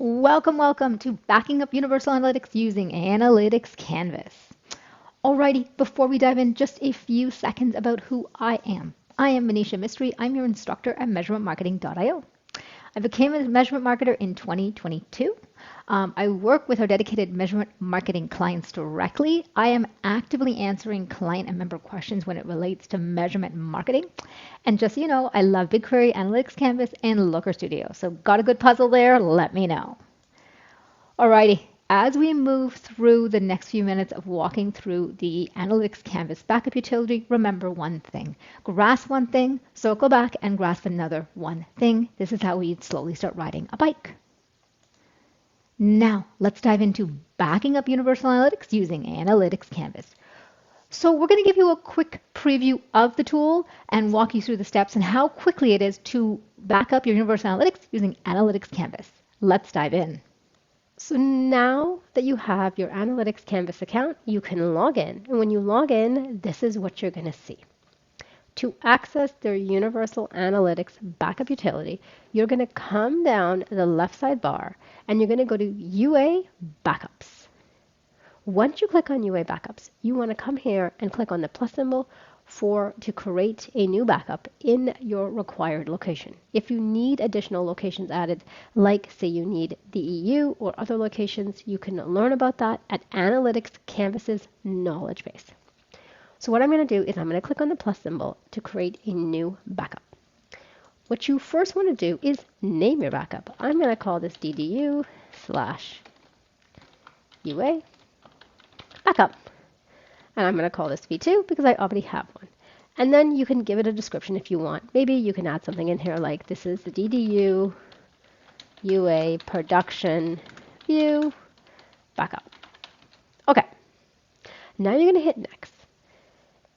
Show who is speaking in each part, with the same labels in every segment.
Speaker 1: Welcome to Backing Up Universal Analytics using Analytics Canvas. Alrighty, before we dive in, just a few seconds about who I am. I am Manisha Mistry. I'm your instructor at measurementmarketing.io. I became a measurement marketer in 2022. I work with our dedicated measurement marketing clients directly. I am actively answering client and member questions when it relates to measurement marketing. And just so you know, I love BigQuery, Analytics Canvas, and Looker Studio. So got a good puzzle there? Let me know. Alrighty, as we move through the next few minutes of walking through the Analytics Canvas backup utility, remember one thing. Grasp one thing, circle back, and grasp another one thing. This is how we slowly start riding a bike. Now, let's dive into backing up Universal Analytics using Analytics Canvas. So we're going to give you a quick preview of the tool and walk you through the steps and how quickly it is to back up your Universal Analytics using Analytics Canvas. Let's dive in. So now that you have your Analytics Canvas account, you can log in. And when you log in, this is what you're going to see. To access their Universal Analytics backup utility, you're going to come down the left side bar and you're going to go to UA Backups. Once you click on UA Backups, you want to come here and click on the plus symbol to create a new backup in your required location. If you need additional locations added, like say you need the EU or other locations, you can learn about that at Analytics Canvas's knowledge base. So what I'm going to do is I'm going to click on the plus symbol to create a new backup. What you first want to do is name your backup. I'm going to call this DDU/UA backup. And I'm going to call this V2 because I already have one. And then you can give it a description if you want. Maybe you can add something in here like this is the DDU UA production view backup. Okay. Now you're going to hit next.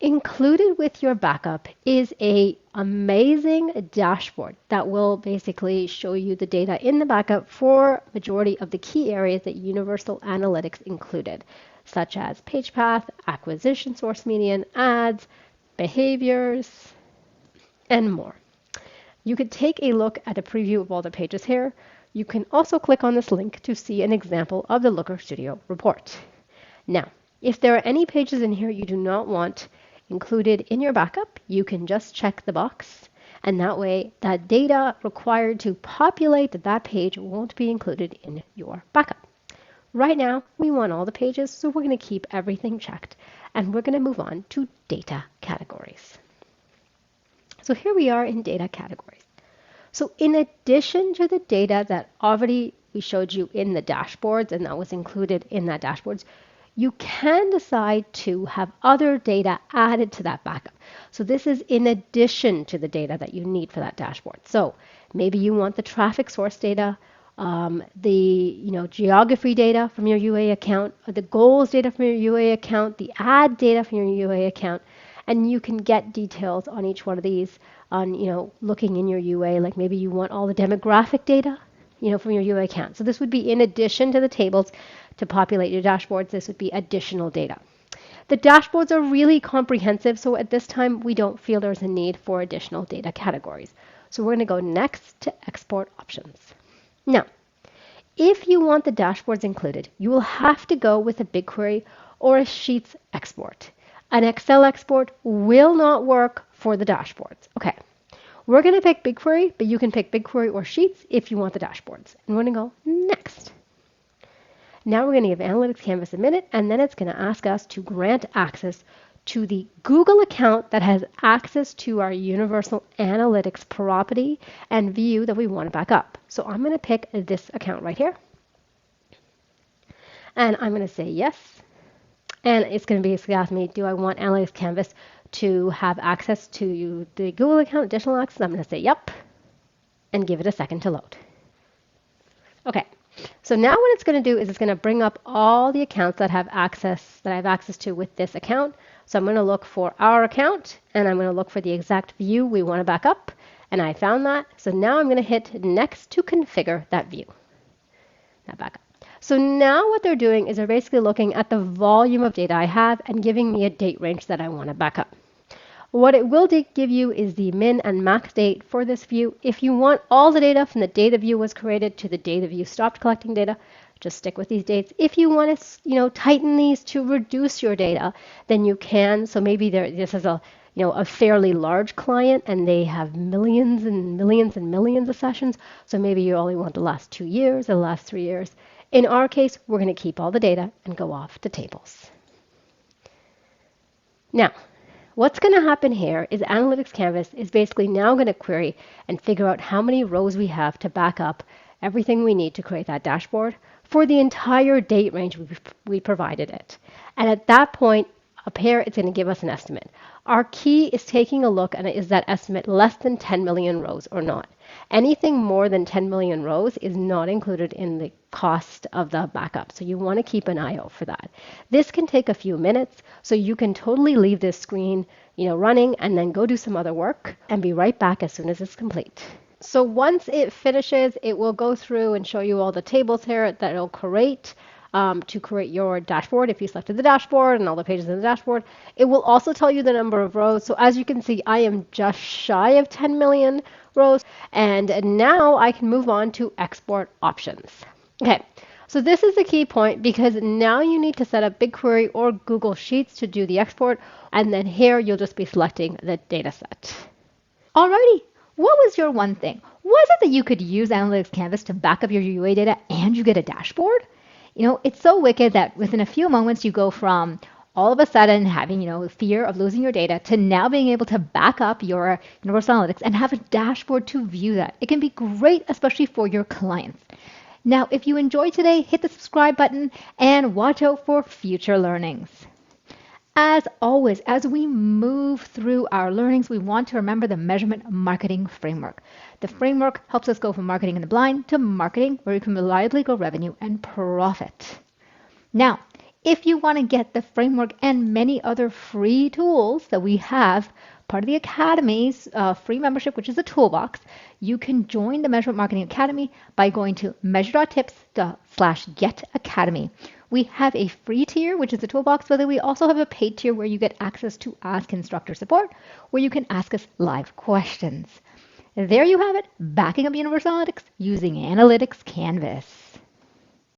Speaker 1: Included with your backup is a amazing dashboard that will basically show you the data in the backup for majority of the key areas that Universal Analytics included, such as page path, acquisition source median, ads, behaviors, and more. You could take a look at a preview of all the pages here. You can also click on this link to see an example of the Looker Studio report. Now, if there are any pages in here you do not want included in your backup, you can just check the box, and that way that data required to populate that page won't be included in your backup. Right now, we want all the pages, so we're going to keep everything checked, and we're going to move on to data categories. So here we are in data categories. So in addition to the data that already we showed you in the dashboards and that was included in that dashboards, you can decide to have other data added to that backup. So this is in addition to the data that you need for that dashboard. So maybe you want the traffic source data, the geography data from your UA account, the goals data from your UA account, the ad data from your UA account, and you can get details on each one of these on looking in your UA. Like maybe you want all the demographic data from your UA account. So this would be in addition to the tables to populate your dashboards. This would be additional data. The dashboards are really comprehensive, so at this time we don't feel there's a need for additional data categories. So we're going to go next to export options. Now, if you want the dashboards included, you will have to go with a BigQuery or a Sheets export. An Excel export will not work for the dashboards. Okay, we're going to pick BigQuery, but you can pick BigQuery or Sheets if you want the dashboards. And we're going to go next. Now we're going to give Analytics Canvas a minute, and then it's going to ask us to grant access to the Google account that has access to our Universal Analytics property and view that we want to back up. So I'm going to pick this account right here. And I'm going to say yes. And it's going to basically ask me, do I want Analytics Canvas to have access to the Google account, additional access? I'm going to say yep, and give it a second to load. Okay. So now what it's going to do is it's going to bring up all the accounts that I have access to with this account. So I'm going to look for our account, and I'm going to look for the exact view we want to back up, and I found that. So now I'm going to hit next to configure that view, that backup. So now what they're doing is they're basically looking at the volume of data I have and giving me a date range that I want to back up. What it will give you is the min and max date for this view. If you want all the data from the date the view was created to the date the view stopped collecting data, just stick with these dates. If you want to, tighten these to reduce your data, then you can. So maybe this is a fairly large client and they have millions and millions and millions of sessions. So maybe you only want the last 2 years or the last 3 years. In our case, we're going to keep all the data and go off to tables. Now, what's going to happen here is Analytics Canvas is basically now going to query and figure out how many rows we have to back up everything we need to create that dashboard for the entire date range we provided it. And at that point, up here, it's going to give us an estimate. Our key is taking a look and is that estimate less than 10 million rows or not. Anything more than 10 million rows is not included in the cost of the backup. So you want to keep an eye out for that. This can take a few minutes, so you can totally leave this screen, running and then go do some other work and be right back as soon as it's complete. So once it finishes, it will go through and show you all the tables here that it'll create. To create your dashboard, if you selected the dashboard and all the pages in the dashboard. It will also tell you the number of rows. So as you can see, I am just shy of 10 million rows. And now I can move on to export options. Okay, so this is the key point because now you need to set up BigQuery or Google Sheets to do the export. And then here you'll just be selecting the data set.
Speaker 2: Alrighty, what was your one thing? Was it that you could use Analytics Canvas to back up your UA data and you get a dashboard? It's so wicked that within a few moments you go from all of a sudden having, fear of losing your data to now being able to back up your Universal Analytics and have a dashboard to view that. It can be great, especially for your clients. Now, if you enjoyed today, hit the subscribe button and watch out for future learnings. As always, as we move through our learnings, we want to remember the measurement marketing framework. The framework helps us go from marketing in the blind to marketing where we can reliably grow revenue and profit. Now, if you want to get the framework and many other free tools that we have, part of the Academy's free membership, which is a toolbox, you can join the Measurement Marketing Academy by going to measure.tips/getacademy. We have a free tier, which is the toolbox, but then we also have a paid tier where you get access to Ask Instructor Support, where you can ask us live questions. There you have it, backing up Universal Analytics using Analytics Canvas.